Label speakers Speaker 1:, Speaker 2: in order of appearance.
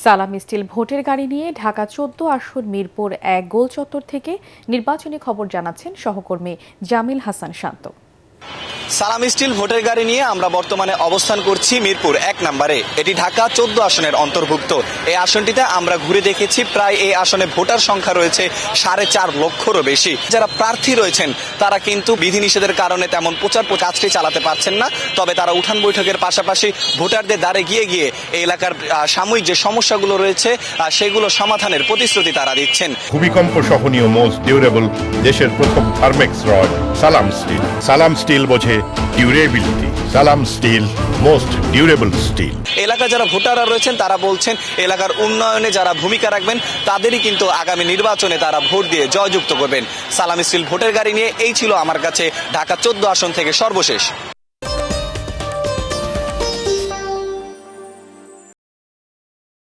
Speaker 1: সালাম স্টিল ভোটের গাড়ি নিয়ে ঢাকা ১৪ আসন মিরপুর ১ গোল চত্বর থেকে নির্বাচনী খবর জানাচ্ছেন সহকর্মী জামিল হাসান শান্ত।
Speaker 2: সালাম স্টিল ভোটের গাড়ি নিয়ে আমরা বর্তমানে অবস্থান করছি মিরপুর ১ নম্বরে। এটি ঢাকা ১৪ আসনের অন্তর্ভুক্ত। এই আসনটিতে আমরা ঘুরে দেখেছি, প্রায় এই আসনে ভোটার সংখ্যা রয়েছে ৪.৫ লক্ষেরও বেশি। যারা প্রার্থী রয়েছেন তারা কিন্তু বিধিনিষেধের কারণে তেমন প্রচার কাজটি চালাতে পারছেন না। তবে তারা উঠান বৈঠকের পাশাপাশি ভোটারদের দ্বারে গিয়ে গিয়ে এই এলাকার সাময়িক যে সমস্যাগুলো রয়েছে সেগুলো সমাধানের প্রতিশ্রুতি তারা দিচ্ছেন।
Speaker 3: ভূমিকম্প সহনীয় মোস্ট ডিউরেবল দেশের প্রথম থার্মেক্স রড সালাম স্টিল। সালাম স্টিল বোঝে ডিউরেবিলিটি। সালাম স্টিল মোস্ট ডিউরেবল স্টিল।
Speaker 2: এলাকা যারা ভোটাররা রয়েছেন তারা বলছেন এলাকার উন্নয়নে যারা ভূমিকা রাখবেন তাদেরই কিন্তু আগামী নির্বাচনে তারা ভোট দিয়ে জয়যুক্ত করবেন। সালাম স্টিল ভোটের গাড়ি নিয়ে এই ছিল আমার কাছে ঢাকা ১৪ আসন থেকে সর্বশেষ।